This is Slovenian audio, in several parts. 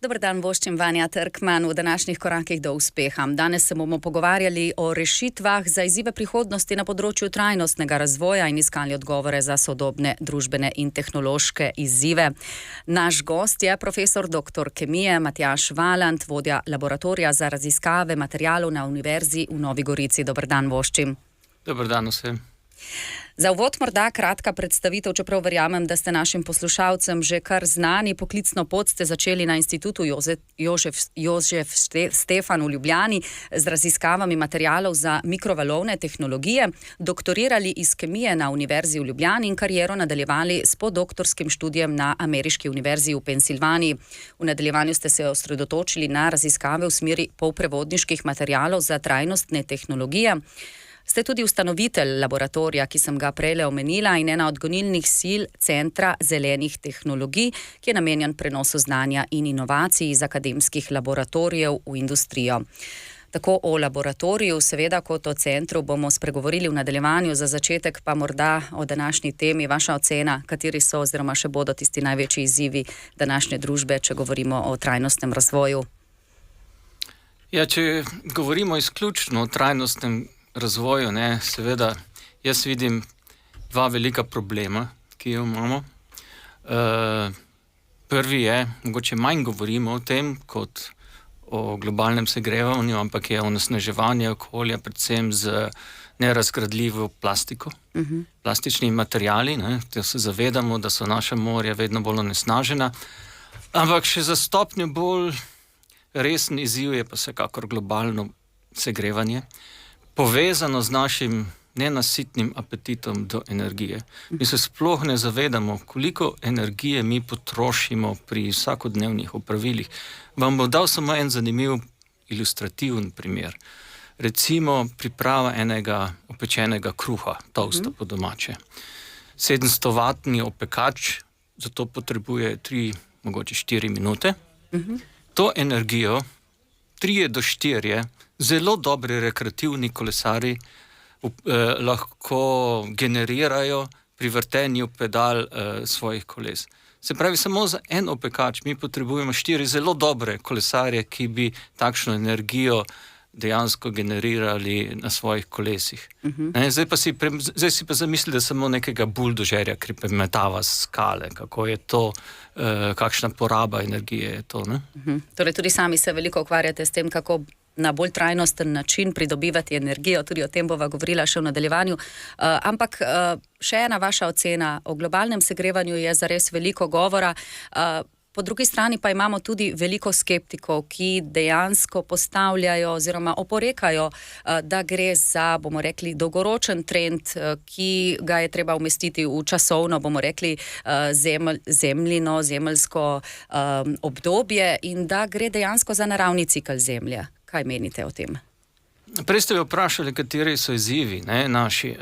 Dober dan, voščim Vanja Trkman v današnjih korakih do uspeha. Danes se bomo pogovarjali o rešitvah za izzive prihodnosti na področju trajnostnega razvoja in iskali odgovore za sodobne družbene in tehnološke izzive. Naš gost je profesor dr. kemije Matjaž Valant, vodja laboratorija za raziskave materialov na Univerzi v Novi Gorici. Dober dan, voščim. Dober dan vsem. Za uvod morda kratka predstavitev, čeprav verjamem, da ste našim poslušalcem že kar znani. Poklicno pot ste začeli na Institutu Jožef Stefan v Ljubljani z raziskavami materialov za mikrovalovne tehnologije, doktorirali iz kemije na Univerzi v Ljubljani in kariero nadaljevali s podoktorskim študijem na Ameriški univerzi v Pensilvaniji. V nadaljevanju ste se osredotočili na raziskave v smeri polprevodniških materialov za trajnostne tehnologije. Ste tudi ustanovitelj laboratorija, ki sem ga prejle omenila, in ena od gonilnih sil Centra zelenih tehnologij, ki je namenjen prenosu znanja in inovacij iz akademskih laboratorijev v industrijo. Tako o laboratoriju, seveda, kot o centru bomo spregovorili v nadaljevanju. Za začetek pa morda o današnji temi vaša ocena, kateri so oziroma še bodo tisti največji izzivi današnje družbe, če govorimo o trajnostnem razvoju. Ja, če govorimo izključno o trajnostnem razvoju, seveda, jaz vidim dva velika problema, ki jo imamo. Prvi je, mogoče manj govorimo o tem, kot o globalnem segrevanju, ampak je onesnaževanje okolja, predvsem z nerazgradljivo plastiko, plastičnimi materiali, da se zavedamo, da so naša morja vedno bolj onesnažena. Ampak še za stopnjo bolj resen izziv je pa vsekakor globalno segrevanje, povezano z našim nenasitnim apetitom do energije. Mi se sploh ne zavedamo, koliko energije mi potrošimo pri vsakodnevnih opravilih. Vam bom dal samo en zanimiv ilustrativen primer. Recimo priprava enega opečenega kruha, toasta po domače. 700-vatni opekač, zato potrebuje 3, mogoče 4 minute. To energijo 3 do 4 zelo dobri rekreativni kolesari lahko generirajo pri vrtenju pedal svojih koles. Se pravi, samo za en opekač mi potrebujemo 4 zelo dobre kolesarje, ki bi takšno energijo dejansko generirali na svojih kolesih. Zdaj si pa zamislite samo nekega buldožerja, ki premetava skale, kako je to, kakšna poraba energije je to. Torej tudi sami se veliko ukvarjate s tem, kako na bolj trajnosten način pridobivati energijo, tudi o tem bova govorila še v nadaljevanju. Ampak še ena vaša ocena o globalnem segrevanju je zares veliko govora. Po drugi strani pa imamo tudi veliko skeptikov, ki dejansko postavljajo oziroma oporekajo, da gre za, bomo rekli, dolgoročen trend, ki ga je treba umestiti v časovno, bomo rekli, zemeljsko obdobje in da gre dejansko za naravni cikel Zemlje. Kaj menite o tem? Prej ste vprašali, kateri so izzivi naši.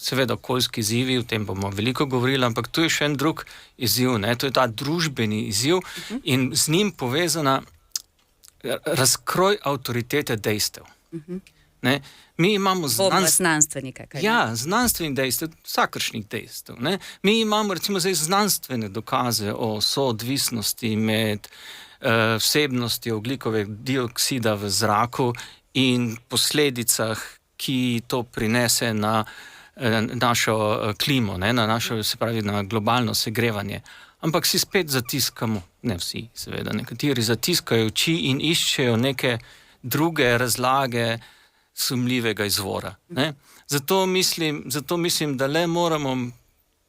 Seveda okoljski izzivi, o tem bomo veliko govorili, ampak tu je še en drug izziv, to je ta družbeni izziv in z njim povezana razkroj avtoritete dejstev. Mi imamo znanstvenike. Znanstvenih dejstev, vsakršnih dejstev. Mi imamo recimo zdaj znanstvene dokaze o soodvisnosti med vsebnostjo ogljikovega dioksida v zraku in posledicah, ki to prinese na našo klimo, na našo, se pravi, na globalno segrevanje. Ampak si spet zatiskamo, ne vsi, seveda, nekateri zatiskajo oči in iščejo neke druge razlage sumljivega izvora. Zato mislim, da le moramo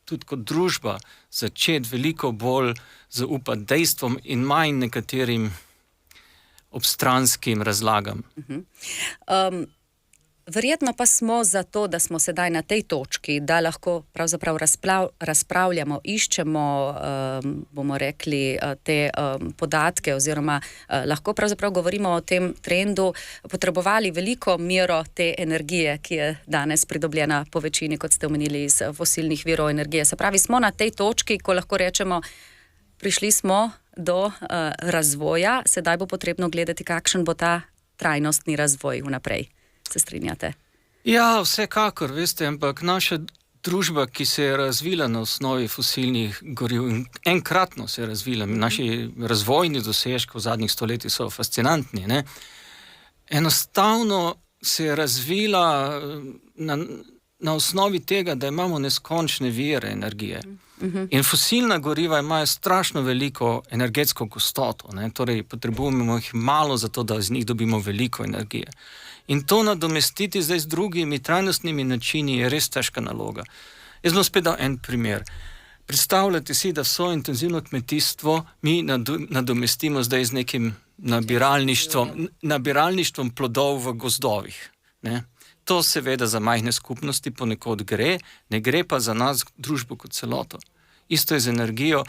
tudi kot družba začeti veliko bolj zaupati dejstvom in manj nekaterim obstranskim razlagam. Verjetno pa smo zato, da smo sedaj na tej točki, da lahko pravzaprav razpravljamo, iščemo, bomo rekli, te podatke oziroma lahko pravzaprav govorimo o tem trendu, potrebovali veliko mero te energije, ki je danes pridobljena po večini, kot ste omenili, iz fosilnih virov energije. Se pravi, smo na tej točki, ko lahko rečemo, prišli smo do razvoja, sedaj bo potrebno gledati, kakšen bo ta trajnostni razvoj vnaprej. Se strinjate? Ja, vsekakor, veste, ampak naša družba, ki se je razvila na osnovi fosilnih goriv in enkratno se je razvila. Naši razvojni dosežki v zadnjih stoletjih so fascinantni. Ne? Enostavno se je razvila na osnovi tega, da imamo neskončne vire energije. In fosilna goriva imajo strašno veliko energetsko gostoto. Ne? Torej, potrebujemo jih malo zato, da iz njih dobimo veliko energije. In to nadomestiti zdaj z drugimi trajnostnimi načini je res težka naloga. Jaz bom spet dal en primer. Predstavljate si, da vso intenzivno kmetijstvo mi nadomestimo zdaj z nekim nabiralništvom plodov v gozdovih. Ne? To seveda za majhne skupnosti ponekod gre, ne gre pa za nas družbo kot celoto. Isto je z energijo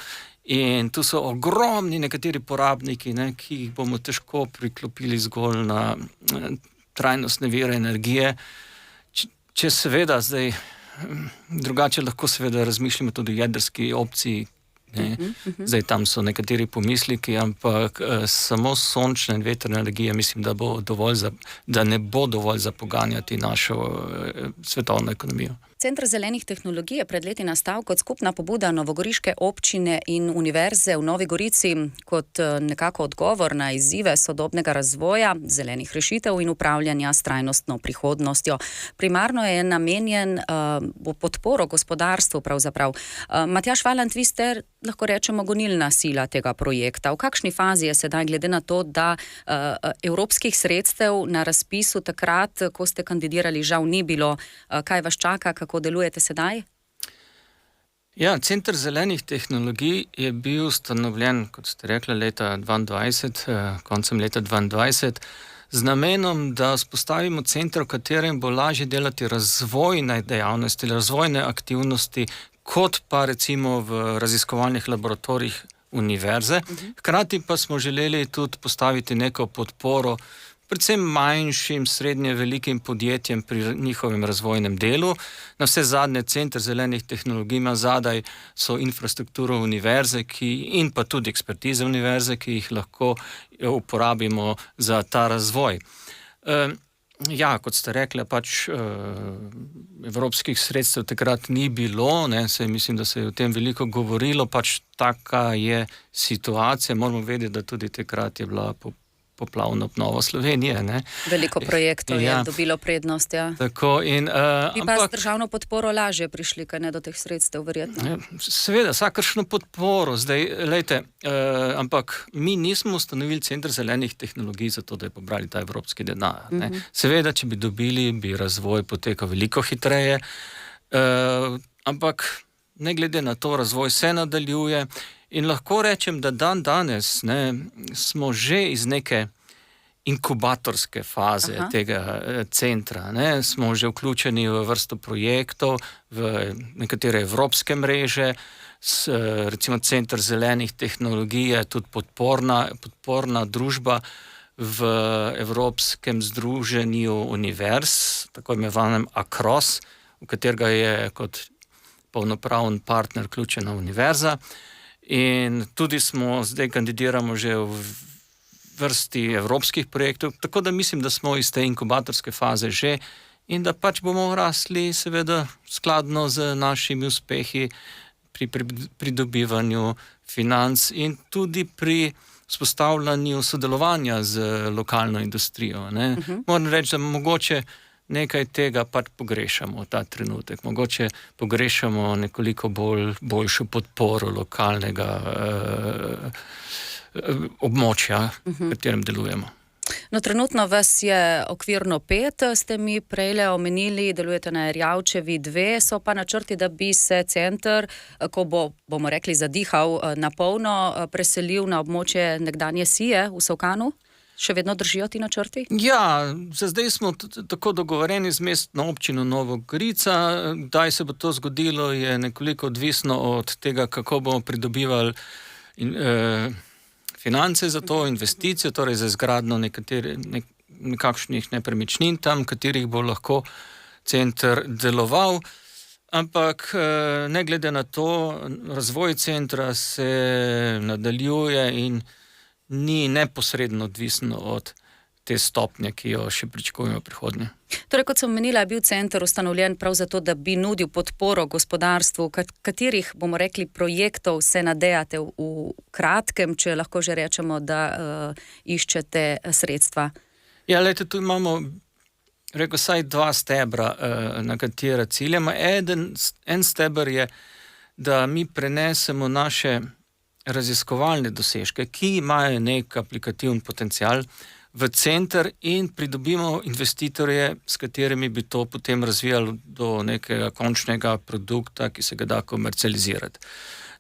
in tu so ogromni nekateri porabniki, ne, ki jih bomo težko priklopili zgolj na trajnostne vire energije. Če seveda zdaj drugače lahko seveda razmišljamo tudi o jedrski opciji, ne. Zdaj tam so nekateri pomisliki, ampak samo sončna in vetrna energija mislim, da ne bo dovolj za poganjati našo svetovno ekonomijo. Center zelenih tehnologij je pred leti nastal kot skupna pobuda novogoriške občine in univerze v Novi Gorici kot nekako odgovor na izzive sodobnega razvoja, zelenih rešitev in upravljanja s trajnostno prihodnostjo. Primarno je namenjen podporo gospodarstvu pravzaprav. Matjaž Valant, vi ste, lahko rečemo, gonilna sila tega projekta. V kakšni fazi je sedaj, glede na to, da evropskih sredstev na razpisu takrat, ko ste kandidirali, žal ni bilo? Kaj vas čaka, kako delujete sedaj? Ja, Center zelenih tehnologij je bil ustanovljen, kot ste rekli, leta 2022, koncem leta 2022, z namenom, da vzpostavimo center, v katerem bo lažje delati razvojne dejavnosti, razvojne aktivnosti, kot pa recimo v raziskovalnih laboratorijih univerze. Hkrati pa smo želeli tudi postaviti neko podporo predvsem manjšim, srednje velikim podjetjem pri njihovem razvojnem delu. Na vse zadnje Center zelenih tehnologij ima zadaj so infrastrukturo univerze in pa tudi ekspertize univerze, ki jih lahko uporabimo za ta razvoj. Ja, kot ste rekli, pač evropskih sredstev takrat ni bilo, ne, mislim, da se je o tem veliko govorilo, pač taka je situacija. Moramo vedeti, da tudi takrat je bila poplavna obnova Slovenije. Ne. Veliko projektov je dobilo prednost, ja. Tako in... Bi pa s državno podporo lažje prišli, kaj ne, do teh sredstev, verjetno. Seveda, vsakršno podporo. Zdaj, lejte, ampak mi nismo ustanovili Center zelenih tehnologij zato, da je pobrali ta evropski denar. Ne. Seveda, če bi dobili, bi razvoj potekal veliko hitreje, ampak ne glede na to, razvoj se nadaljuje. In lahko rečem, da danes smo že iz neke inkubatorske faze tega centra. Ne, smo že vključeni v vrsto projektov, v nekatere evropske mreže, recimo Center zelenih tehnologij je tudi podporna družba v Evropskem združenju univerz, tako imenovanem ACROS, v katerega je kot polnopraven partner vključena univerza. In tudi zdaj kandidiramo že v vrsti evropskih projektov, tako da mislim, da smo iz te inkubatorske faze že in da pač bomo rasli seveda skladno z našimi uspehi pri pridobivanju financ in tudi pri vzpostavljanju sodelovanja z lokalno industrijo. Ne. Moram reči, da mogoče nekaj tega pač pogrešamo ta trenutek. Mogoče pogrešamo nekoliko boljšo podporo lokalnega območja, v katerem delujemo. No, trenutno vas je okvirno 5, ste mi prejle omenili, delujete na Erjavčevi 2, so pa načrti, da bi se center, ko bomo rekli, zadihal na polno, preselil na območje nekdanje Sije v Solkanu? Še vedno držijo ti načrti? Ja, za zdaj smo tako dogovoreni z mestno občino Nova Gorica. Kdaj se bo to zgodilo, je nekoliko odvisno od tega, kako bomo pridobivali finance za to, investicijo, torej za izgradnjo nekakšnih nepremičnin tam, katerih bo lahko center deloval. Ampak ne glede na to, razvoj centra se nadaljuje in ni neposredno odvisno od te stopnje, ki jo še pričakujemo v prihodnje. Torej, kot sem omenila, je bil center ustanovljen prav zato, da bi nudil podporo gospodarstvu. Katerih, bomo rekli, projektov se nadejate v kratkem, če lahko že rečemo, da iščete sredstva? Ja, lejte, tu imamo, rekel, vsaj 2 stebra, na katere ciljamo. En steber je, da mi prenesemo naše raziskovalne dosežke, ki imajo nek aplikativni potencial, v center in pridobimo investitorje, s katerimi bi to potem razvijalo do nekega končnega produkta, ki se ga da komercializirati.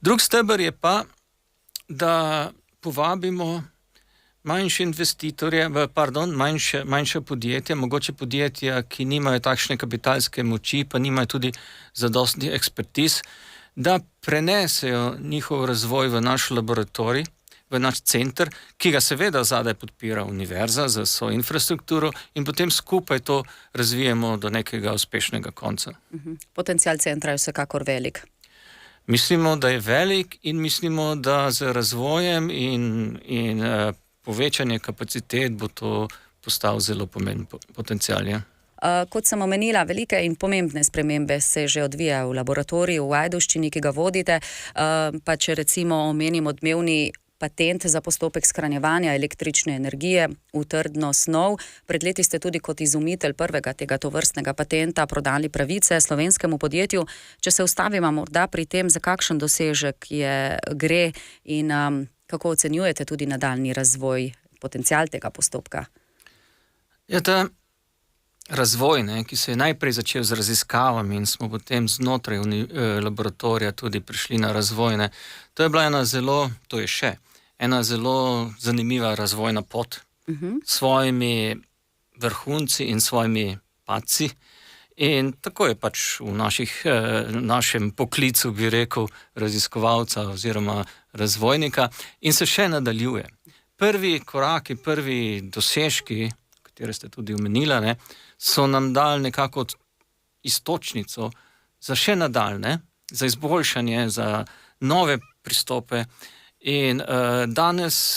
Drug steber je pa, da povabimo manjše investitorje, manjše podjetja, mogoče podjetja, ki nimajo takšne kapitalske moči, pa nimajo tudi zadostnih ekspertiz, da prenesejo njihov razvoj v naš laboratorij, v naš center, ki ga seveda zadaj podpira univerza za svojo infrastrukturo in potem skupaj to razvijemo do nekega uspešnega konca. Potencial centra je vsekakor velik. Mislimo, da je velik in mislimo, da z razvojem in povečanje kapacitet bo to postal zelo pomemben potencial. Ja. Kot sem omenila, velike in pomembne spremembe se že odvijajo v laboratoriju v Ajdovščini, ki ga vodite, pa če recimo omenimo odmevni patent za postopek shranjevanja električne energije v trdno snov. Pred leti ste tudi kot izumitelj prvega tega tovrstnega patenta prodali pravice slovenskemu podjetju. Če se ustavimo morda pri tem, za kakšen dosežek gre in kako ocenjujete tudi nadaljnji razvoj, potencial tega postopka? Ja, ta razvoj, ki se je najprej začel z raziskavami in smo potem znotraj laboratorija tudi prišli na razvoj, to je bila ena zelo zanimiva razvojna pot s svojimi vrhunci in svojimi padci. In tako je pač v našem poklicu, bi rekel, raziskovalca oziroma razvojnika in se še nadaljuje. Prvi koraki, prvi dosežki, katere ste tudi omenila, so nam dali nekako iztočnico za še nadaljne, za izboljšanje, za nove pristope. In danes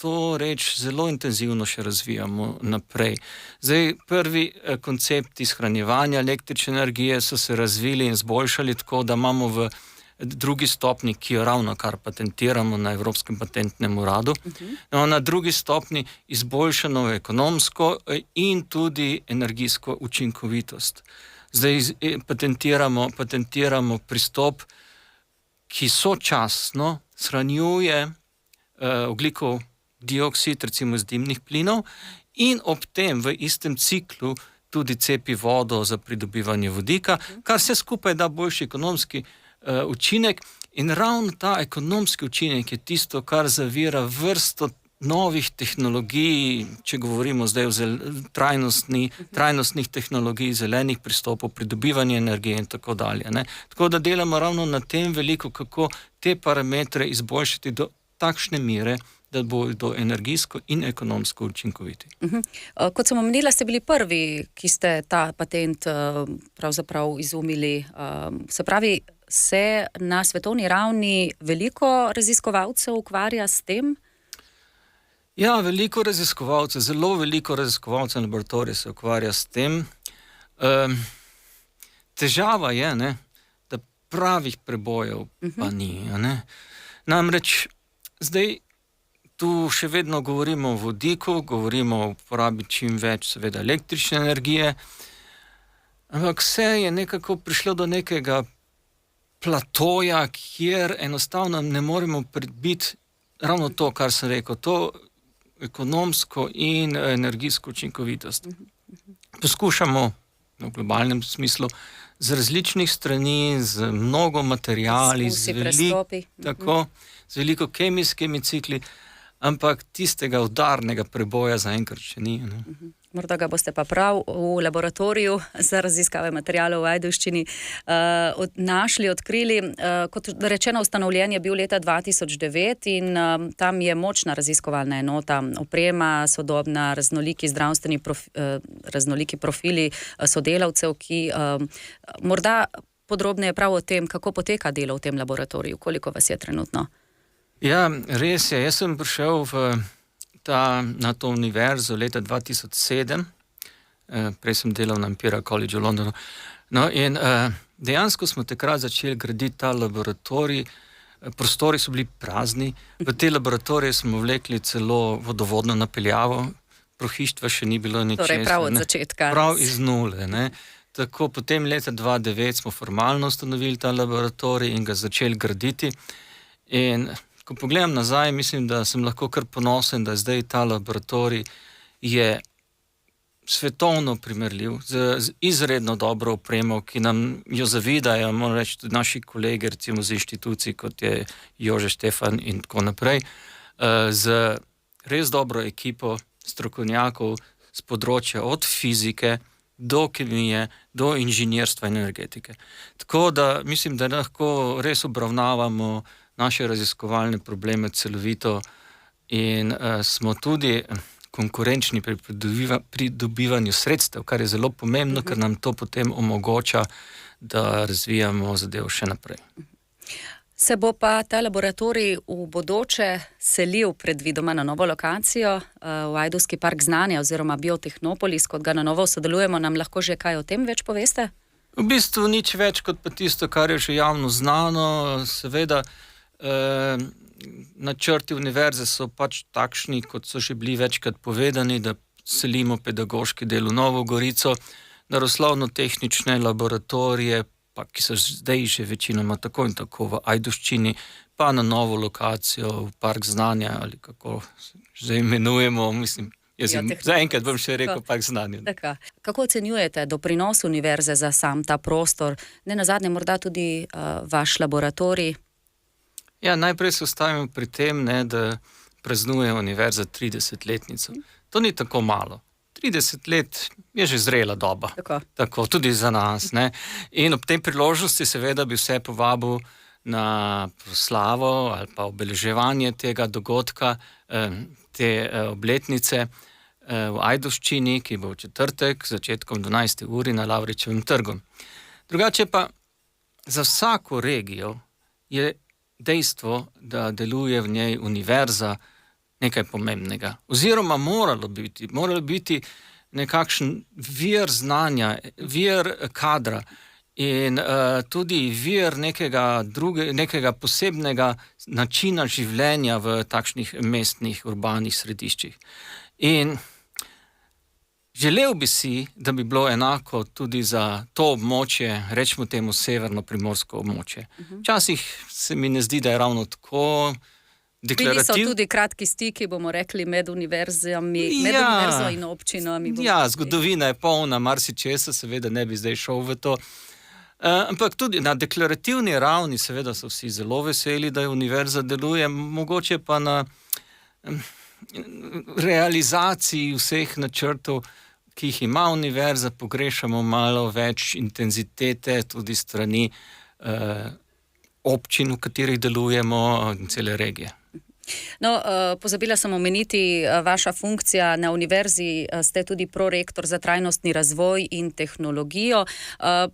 to reč zelo intenzivno še razvijamo naprej. Zdaj, prvi koncepti shranjevanja električne energije so se razvili in zboljšali tako, da imamo v drugi stopni, ki jo ravno kar patentiramo na Evropskem patentnem uradu, na drugi stopni izboljšano ekonomsko in tudi energijsko učinkovitost. Zdaj patentiramo pristop, ki sočasno shranjuje ogljikov dioksid, recimo iz dimnih plinov, in ob tem v istem ciklu tudi cepi vodo za pridobivanje vodika, kar vse skupaj da boljši ekonomski učinek. In ravno ta ekonomski učinek je tisto, kar zavira vrsto novih tehnologij, če govorimo zdaj o trajnostnih tehnologij, zelenih pristopov, pridobivanje energije in tako dalje. Tako da delamo ravno na tem veliko, kako te parametre izboljšati do takšne mere, da bodo energijsko in ekonomsko učinkoviti. Kot sem omenila, ste bili prvi, ki ste ta patent pravzaprav izumili. Se pravi, se na svetovni ravni veliko raziskovalcev ukvarja s tem? Ja, veliko raziskovalcev, zelo veliko raziskovalcev in laboratorij se ukvarja s tem. Težava je, da pravih prebojev pa ni. Namreč zdaj tu še vedno govorimo o vodiku, govorimo o uporabi čim več seveda električne energije, ampak vse je nekako prišlo do nekega platoja, kjer enostavno ne moremo prebiti ravno to, kar sem rekel, to ekonomsko in energijsko učinkovitost. Poskušamo v globalnem smislu z različnih strani, z mnogo materiali, z veliko kemijskimi cikli, ampak tistega udarnega preboja zaenkrat še ni. Morda ga boste pa prav v laboratoriju za raziskave materialov v Ajdovščini našli, odkrili. Kot rečeno, ustanovljen je bil leta 2009 in tam je močna raziskovalna enota, oprema, sodobna, raznoliki profili sodelavcev, ki morda podrobneje prav o tem, kako poteka delo v tem laboratoriju, koliko vas je trenutno? Ja, res je. Jaz sem prišel v na to univerzo leta 2007, prej sem delal na Imperial College v Londonu. No, in dejansko smo takrat začeli graditi ta laboratorij. Prostori so bili prazni, v te laboratorije smo vlekli celo vodovodno napeljavo, prohištva še ni bilo ničesar. Torej prav od začetka. Prav iz nule, ne. Tako potem leta 2009 smo formalno ustanovili ta laboratorij in ga začeli graditi. In ko pogledam nazaj, mislim, da sem lahko kar ponosen, da zdaj ta laboratorij je svetovno primerljiv, z izredno dobro opremo, ki nam jo zavidajo, moram reči, tudi naši kolegi, recimo z inštitucij, kot je Jože Štefan in tako naprej, z res dobro ekipo strokovnjakov z področja od fizike do kemije, do inženirstva in energetike. Tako da mislim, da lahko res obravnavamo naše raziskovalne probleme celovito in smo tudi konkurenčni pri pridobivanju sredstev, kar je zelo pomembno, ker nam to potem omogoča, da razvijamo zadevo še naprej. Se bo pa ta laboratorij v bodoče selil predvidoma na novo lokacijo v Ajdovski park znanja oziroma Biotehnopolis, kot ga na novo sodelujemo, nam lahko že kaj o tem več poveste? V bistvu nič več kot pa tisto, kar je že javno znano. Seveda, načrti univerze so pač takšni, kot so že bili večkrat povedani, da selimo pedagoški del v Novo Gorico, naravoslovno-tehnične laboratorije, pa ki so zdaj že večinoma tako in tako v Ajdovščini, pa na novo lokacijo v park znanja, ali kako se že imenujemo, mislim, zaenkrat bom še rekel park znanja. Tako. Kako ocenjujete doprinos univerze za sam ta prostor, ne nazadnje morda tudi vaš laboratorij? Ja, najprej se ustavimo pri tem, ne, da praznuje univerza 30-letnico. To ni tako malo. 30 let je že zrela doba. Tako, tudi za nas. Ne. In ob tej priložnosti seveda bi vse povabil na proslavo ali pa obeleževanje tega dogodka, te obletnice v Ajdovščini, ki bo v četrtek z začetkom 12. uri na Lavričevem trgu. Drugače pa za vsako regijo je dejstvo, da deluje v njej univerza, nekaj pomembnega. Oziroma moralo biti nekakšen vir znanja, vir kadra in tudi vir nekega posebnega načina življenja v takšnih mestnih, urbanih središčih. In želel bi si, da bi bilo enako tudi za to območje, rečemo temu severno-primorsko območje. Včasih se mi ne zdi, da je ravno tako Bili so tudi kratki stiki, bomo rekli, med univerzami, med univerzo in občinami. Ja, zgodovina je polna marsičesa, seveda ne bi zdaj šel v to. Ampak tudi na deklarativni ravni seveda so vsi zelo veseli, da je univerza deluje, mogoče pa na realizaciji vseh načrtov, ki jih ima univerza, pogrešamo malo več intenzitete tudi strani občin, v katerih delujemo, in cele regije. No, pozabila sem omeniti, vaša funkcija na univerzi, ste tudi prorektor za trajnostni razvoj in tehnologijo,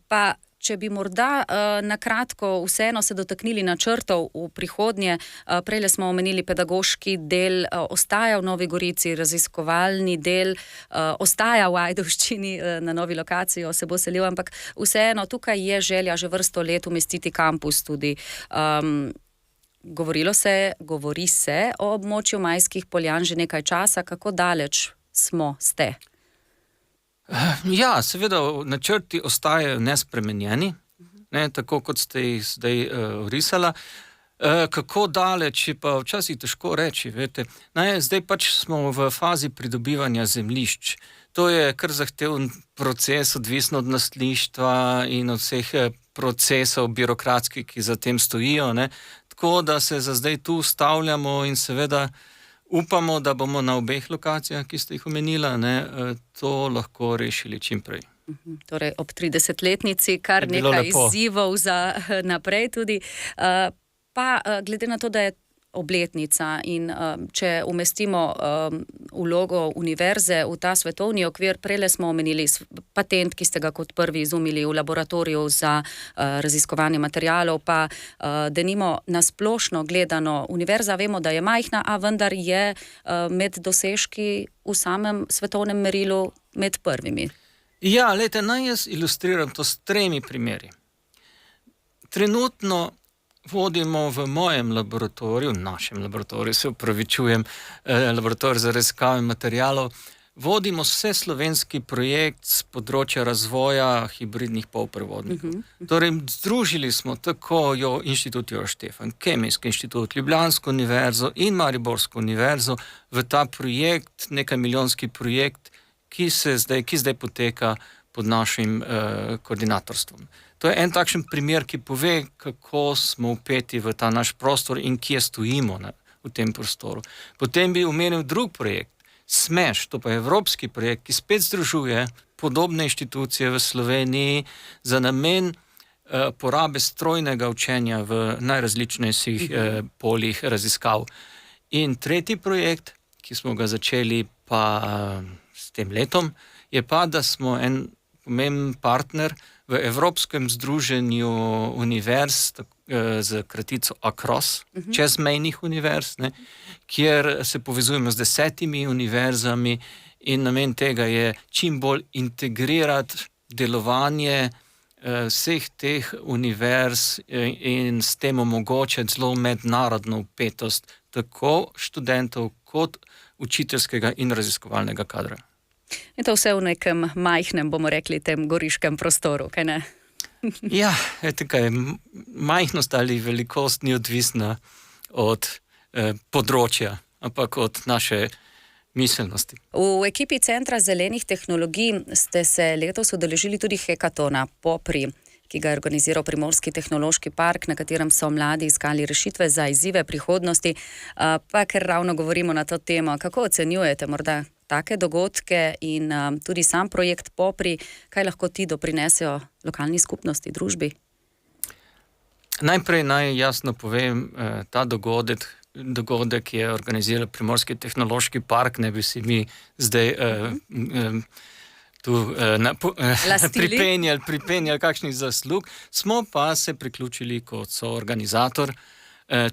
pa če bi morda na kratko vseeno se dotaknili načrtov v prihodnje, prejle smo omenili pedagoški del, ostaja v Novi Gorici, raziskovalni del, ostaja v Ajdovščini na novi lokaciji, se bo selil, ampak vseeno tukaj je želja že vrsto let umestiti kampus tudi. Govori se o območju Majskih Poljan že nekaj časa, kako daleč ste? Ja, seveda načrti ostajajo nespremenjeni, ne, tako kot ste jih zdaj orisala. Kako daleč je pa včasih težko reči, veste. Zdaj pač smo v fazi pridobivanja zemljišč. To je kar zahteven proces, odvisno od lastništva in od vseh procesov birokratskih, ki za tem stojijo, ne. Tako da se za zdaj tu ustavljamo in seveda upamo, da bomo na obeh lokacijah, ki ste jih omenila, to lahko rešili čim prej. Torej ob 30-letnici kar nekaj izzivov za naprej tudi. Pa glede na to, da je obletnica in če umestimo vlogo univerze v ta svetovni okvir, prele smo omenili patent, ki ste ga kot prvi izumili v laboratoriju za raziskovanje materialov, pa denimo nasplošno gledano, univerza vemo, da je majhna, a vendar je med dosežki v samem svetovnem merilu med prvimi. Ja, lejte, naj jaz ilustriram to s 3 primeri. Trenutno vodimo v mojem laboratoriju, našem laboratoriju, se upravičujem, laboratorij za raziskave materialov, vodimo vseslovenski projekt z področja razvoja hibridnih polprevodnikov. Torej, združili smo tako Inštitut Jožef Stefan, Kemijski inštitut, Ljubljansko univerzo in Mariborsko univerzo v ta projekt, nekaj milijonski projekt, ki zdaj poteka pod našim koordinatorstvom. To je en takšen primer, ki pove, kako smo vpeti v ta naš prostor in kje stojimo v tem prostoru. Potem bi omenil drug projekt, SMEŠ, to pa je evropski projekt, ki spet združuje podobne inštitucije v Sloveniji za namen porabe strojnega učenja v najrazličnejših poljih raziskav. In tretji projekt, ki smo ga začeli pa s tem letom, je pa, da smo en pomemben partner v Evropskem združenju univerz z kratico ACROSS, čezmejnih univerz, kjer se povezujemo z 10 univerzami in namen tega je čim bolj integrirati delovanje vseh teh univerz in s tem omogočati zelo mednarodno vpetost tako študentov kot učiteljskega in raziskovalnega kadra. In to vse v nekem majhnem, bomo rekli, tem goriškem prostoru, kaj ne? Ja, majhnost ali velikost ni odvisna od področja, ampak od naše miselnosti. V ekipi Centra zelenih tehnologij ste se letos udeležili tudi hekatona POPRI, ki ga je organiziral Primorski tehnološki park, na katerem so mladi iskali rešitve za izzive prihodnosti. Pa ker ravno govorimo na to temo, kako ocenjujete morda take dogodke in tudi sam projekt POPRI, kaj lahko ti doprinesejo lokalni skupnosti, družbi? Najprej naj jasno povem, ta dogodek je organiziral Primorski tehnološki park, ne bi si mi zdaj tu pripenjali kakšnih zaslug, smo pa se priključili kot soorganizator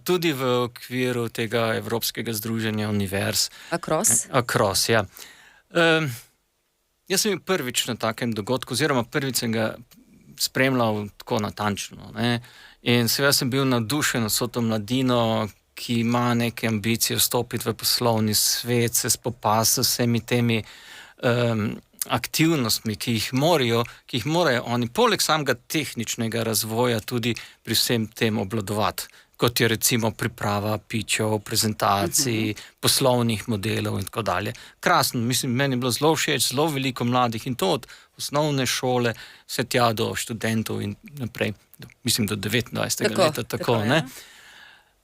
tudi v okviru tega Evropskega združenja univerz. ACROSS? ACROSS, ja. Jaz sem bil prvič na takem dogodku, oziroma prvič sem ga spremljal tako natančno. In seveda sem bil navdušen s to mladino, ki ima neke ambicije vstopiti v poslovni svet, se spopasti s vsemi temi aktivnostmi, ki jih morajo oni poleg samega tehničnega razvoja tudi pri vsem tem obvladovati, kot je recimo priprava pitchov, prezentacij, poslovnih modelov in tako dalje. Krasno, mislim, meni je bilo zelo všeč, zelo veliko mladih in to od osnovne šole vse tja do študentov in naprej, mislim do 29. leta, tako, ne?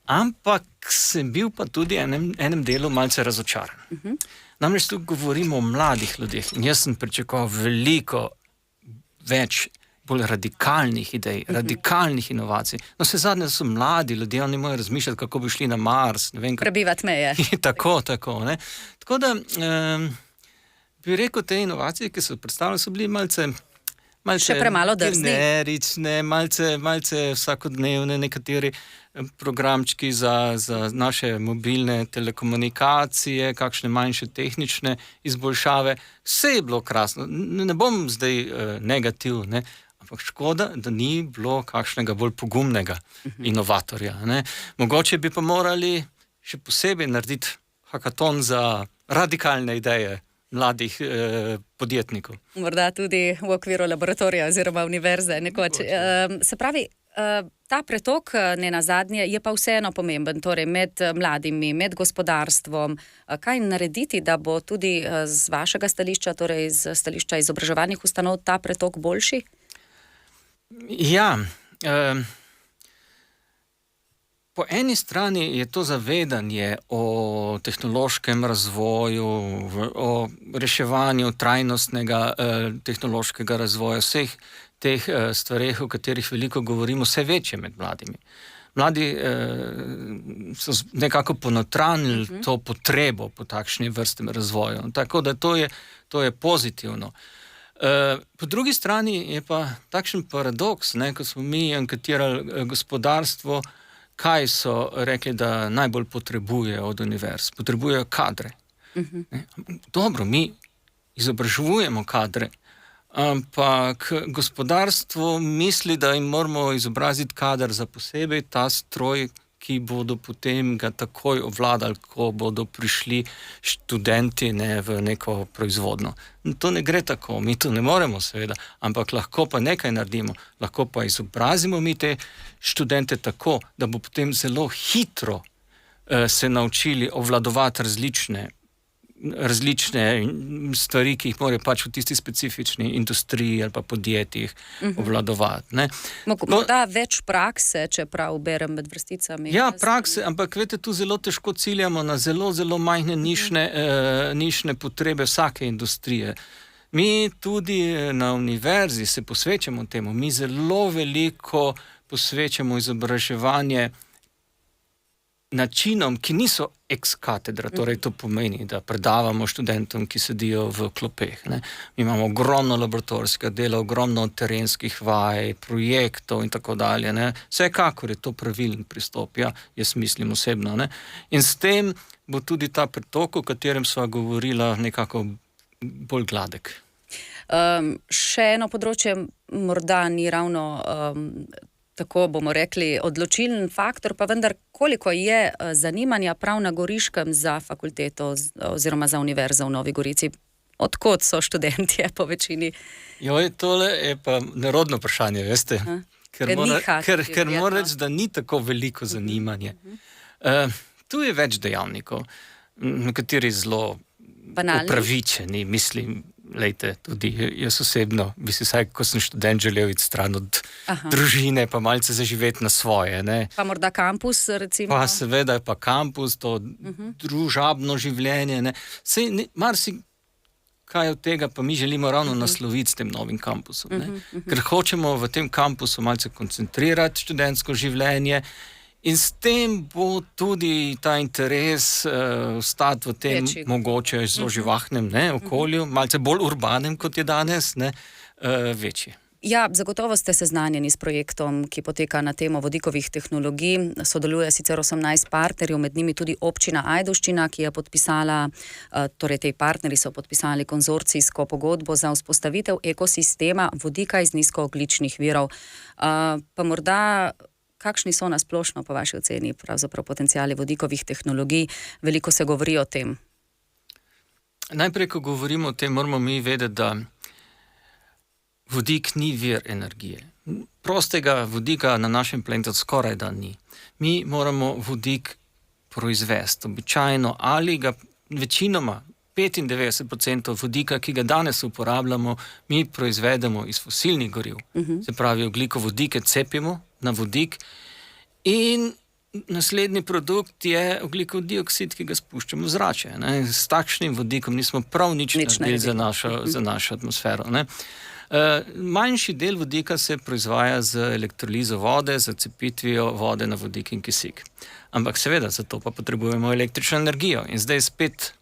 Ampak sem bil pa tudi enem delu malce razočaran. Namreč tu govorimo o mladih ljudeh in jaz sem pričakoval veliko več bolj radikalnih idej, radikalnih inovacij. No, vse zadnje so mladi ljudje, oni morajo razmišljati, kako bi šli na Mars. Prebivati meje. Tako, ne. Tako da bi rekel, te inovacije, ki so predstavljene, so bili malce še premalo drzni. Generične, malce vsakodnevne, nekateri programčki za naše mobilne telekomunikacije, kakšne manjše tehnične izboljšave. Vse je bilo krasno. Ne bom zdaj negativ, ne? Ampak škoda, da ni bilo kakšnega bolj pogumnega inovatorja. Ne? Mogoče bi pa morali še posebej narediti hakaton za radikalne ideje mladih podjetnikov. Morda tudi v okviru laboratorija oziroma univerze nekoč. Se pravi, ta pretok nenazadnje je pa vseeno pomemben, torej med mladimi, med gospodarstvom. Kaj narediti, da bo tudi z vašega stališča, torej z stališča izobraževalnih ustanov, ta pretok boljši? Ja, po eni strani je to zavedanje o tehnološkem razvoju, o reševanju trajnostnega tehnološkega razvoja, vseh teh stvareh, o katerih veliko govorimo, vse večje med mladimi. mladi so nekako ponotranili to potrebo po takšni vrsti razvoju. Tako da to je pozitivno. Po drugi strani je pa takšen paradoks, ko smo mi anketirali gospodarstvo, kaj so rekli, da najbolj potrebujejo od univerz. Potrebujejo kadre. Dobro, mi izobražujemo kadre, ampak gospodarstvo misli, da jim moramo izobraziti kader za posebej ta stroj, ki bodo potem ga takoj ovladali, ko bodo prišli študenti v neko proizvodno. To ne gre tako, mi to ne moremo seveda, ampak lahko pa nekaj naredimo, lahko pa izobrazimo mi te študente tako, da bo potem zelo hitro se naučili obvladovati različne stvari, ki jih morajo pač v tisti specifični industriji ali pa podjetjih obvladovati. Morda več prakse, če prav berem med vrsticami. Ja, prakse, ampak veste, tu zelo težko ciljamo na zelo, zelo majhne nišne potrebe vsake industrije. Mi tudi na univerzi se posvečamo temu, mi zelo veliko posvečamo izobraževanje načinom, ki niso ex katedra, torej to pomeni, da predavamo študentom, ki sedijo v klopeh. Mi imamo ogromno laboratorijskega dela, ogromno terenskih vaj, projektov in tako dalje. Vsekakor je to pravilen pristop, jaz mislim osebno. In s tem bo tudi ta pretok, o katerem sva govorila, nekako bolj gladek. Še eno področje morda ni ravno tako bomo rekli, odločilen faktor, pa vendar koliko je zanimanja prav na Goriškem za fakulteto oziroma za univerzo v Novi Gorici? Odkot so študentje po večini? Tole je pa nerodno vprašanje, veste. Ker mora reči, da ni tako veliko zanimanje. Tu je več dejavnikov, nekateri zelo upravičeni, mislim. Lejte, tudi jaz osebno bi si vsaj, ko sem študent, želel iti stran od družine, pa malce zaživeti na svoje. Pa morda kampus, recimo? Pa seveda pa kampus, to družabno življenje. Kaj od tega pa mi želimo ravno nasloviti s tem novim kampusom. Ker hočemo v tem kampusu malce koncentrirati študentsko življenje in s tem bo tudi ta interes ostati v tem mogoče zelo živahnem okolju, malce bolj urbanem, kot je danes, večji. Ja, zagotovo ste seznanjeni s projektom, ki poteka na temo vodikovih tehnologij. Sodeluje sicer 18 partnerjev, med njimi tudi občina Ajdovščina, ki je podpisala, torej tej partnerji so podpisali konzorcijsko pogodbo za vzpostavitev ekosistema vodika iz nizkoogljičnih virov. Pa morda kakšni so na splošno, po vaši oceni, pravzaprav potenciali vodikovih tehnologij? Veliko se govori o tem. Najprej, ko govorimo o tem, moramo mi vedeti, da vodik ni vir energije. Prostega vodika na našem planetu skoraj da ni. Mi moramo vodik proizvesti. Običajno ali ga večinoma 95% vodika, ki ga danes uporabljamo, mi proizvedemo iz fosilnih goriv. Se pravi, ogljikovodike cepimo na vodik in naslednji produkt je ogljikov dioksid, ki ga spuščamo v zrače. S takšnim vodikom nismo prav nič naredili za našo atmosfero. Manjši del vodika se proizvaja z elektrolizo vode, z cepitvijo vode na vodik in kisik. Ampak seveda, za to pa potrebujemo električno energijo. In zdaj spet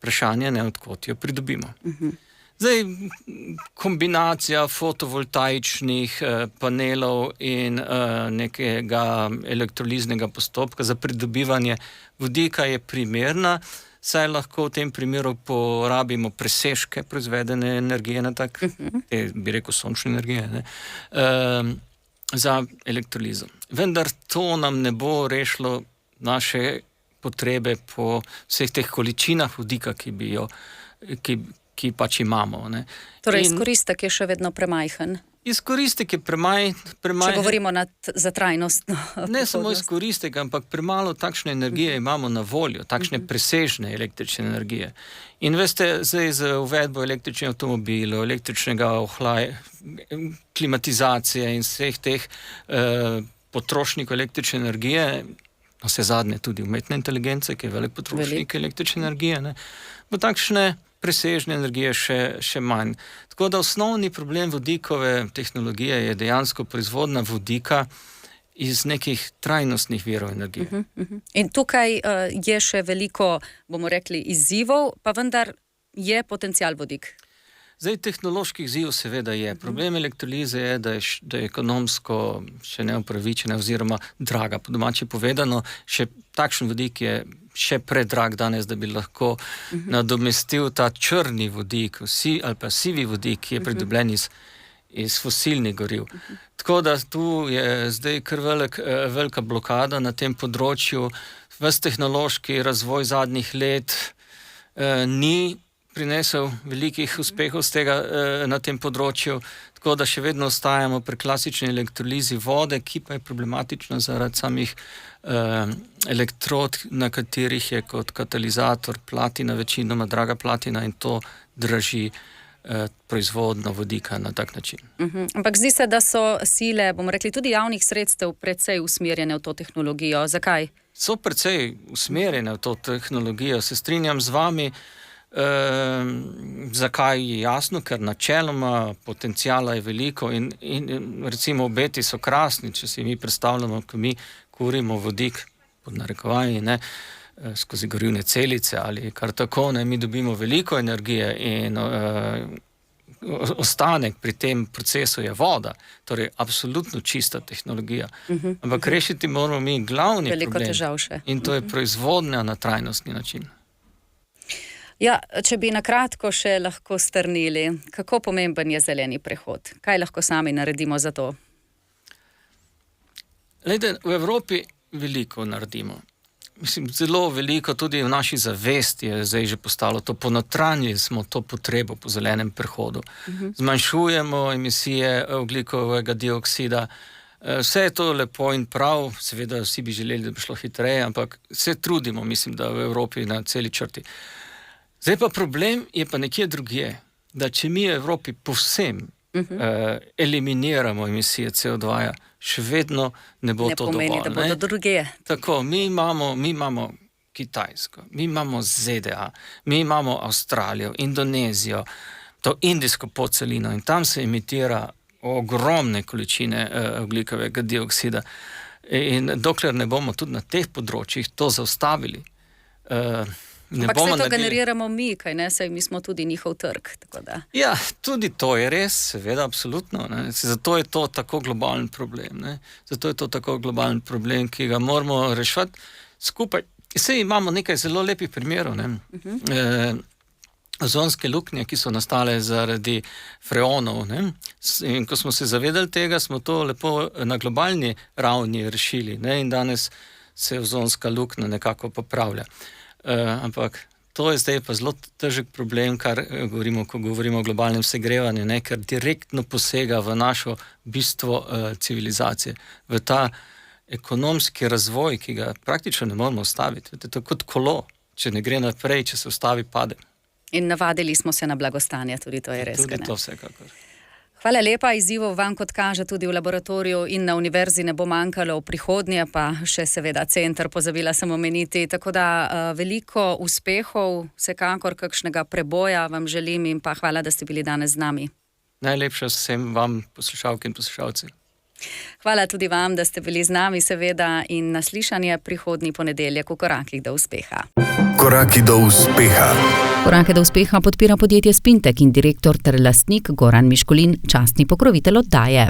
vprašanje, odkot jo pridobimo. Zdaj, kombinacija fotovoltaičnih panelov in nekega elektroliznega postopka za pridobivanje vodika je primerna, saj lahko v tem primeru porabimo presežke proizvedene energije, bi rekel sončne energije, za elektrolizo. Vendar to nam ne bo rešilo naše potrebe po vseh teh količinah vodika, ki pač imamo. Torej, izkoristek je še vedno premajhen? Izkoristek je premajhen. Če govorimo za trajnostno. Ne samo izkoristek, ampak premalo takšne energije imamo na voljo, takšne presežne električne energije. In veste, zdaj z uvedbo električnih avtomobilov, električnega klimatizacije in vseh teh potrošnikov električne energije, vse zadnje tudi umetne inteligence, ki je velik potrošnik električne energije, bo takšne presežne energije še manj. Tako da osnovni problem vodikove tehnologije je dejansko proizvodnja vodika iz nekih trajnostnih virov energije. In tukaj je še veliko, bomo rekli, izzivov, pa vendar je potencial vodik. Zdaj, tehnoloških izzivov seveda je. Problem elektrolize je, da je ekonomsko še neupravičena oziroma draga. Po domače povedano, še takšen vodik je še predrag danes, da bi lahko nadomestil ta črni vodik ali pa sivi vodik, ki je pridobljen iz fosilnih goriv. Tako da tu je zdaj kar velika blokada na tem področju. Ves tehnološki razvoj zadnjih let ni prinesel velikih uspehov z tega na tem področju, tako da še vedno ostajamo pri klasični elektrolizi vode, ki pa je problematična zaradi samih elektrod, na katerih je kot katalizator platina, večinoma draga platina, in to draži proizvodno vodika na tak način. Ampak zdi se, da so sile, bomo rekli, tudi javnih sredstev precej usmerjene v to tehnologijo. Zakaj? So precej usmerjene v to tehnologijo, se strinjam z vami. Zakaj je jasno? Ker načeloma potencijala je veliko in recimo obeti so krasni, če si mi predstavljamo, ko mi kurimo vodik, pod narekovanji, skozi gorivne celice ali kar tako, mi dobimo veliko energije in ostanek pri tem procesu je voda, torej absolutno čista tehnologija. Ampak rešiti moramo mi glavni veliko problem težav še. In to je proizvodnja na trajnostni način. Ja, če bi na kratko še lahko strnili, kako pomemben je zeleni prehod? Kaj lahko sami naredimo za to? Glejte, v Evropi veliko naredimo. Mislim, zelo veliko, tudi v naši zavesti je zdaj že postalo to, ponotranjili smo to potrebo po zelenem prehodu. Zmanjšujemo emisije ogljikovega dioksida. Vse je to lepo in prav, seveda vsi bi želeli, da bi šlo hitreje, ampak se trudimo, mislim, da v Evropi na celi črti. Zdaj pa problem je pa nekje drugje, da če mi v Evropi povsem eliminiramo emisije CO2, še vedno ne bo to dovolj. Ne pomeni, da bodo drugje. Tako, mi imamo Kitajsko, mi imamo ZDA, mi imamo Avstralijo, Indonezijo, to indijsko podcelino, in tam se emitira ogromne količine ogljikovega dioksida. In dokler ne bomo tudi na teh področjih to zaustavili, ampak se to generiramo mi, kaj ne, saj mi smo tudi njihov trg. Tako da. Ja, tudi to je res, seveda, absolutno. Zato je to tako globalen problem. Zato je to tako globalen problem, ki ga moramo reševati skupaj. Saj imamo nekaj zelo lepih primerov. Ozonske luknje, ki so nastale zaradi freonov. In ko smo se zavedali tega, smo to lepo na globalni ravni rešili. In danes se ozonska luknja nekako popravlja. Ampak to je zdaj pa zelo težek problem, kar govorimo, ko govorimo o globalnem segrevanju, ker direktno posega v našo bistvo civilizacije, v ta ekonomski razvoj, ki ga praktično ne moramo ustaviti. To je kot kolo, če ne gre naprej, če se ustavi, pade. In navadili smo se na blagostanje, tudi to je res. Tudi to vsekakor. Hvala lepa, izzivov vam, kot kaže, tudi v laboratoriju in na univerzi ne bo manjkalo, v prihodnje pa še seveda center, pozabila sem omeniti, tako da veliko uspehov, vsekakor kakšnega preboja vam želim in pa hvala, da ste bili danes z nami. Najlepša vsem vam, poslušalke in poslušalci. Hvala tudi vam, da ste bili z nami, seveda, in naslišanje prihodnji ponedeljek v Korakih do uspeha. Koraki do uspeha. Korake do uspeha podpira podjetje Spintek in direktor ter lastnik Goran Miškolin, častni pokrovitelj oddaje.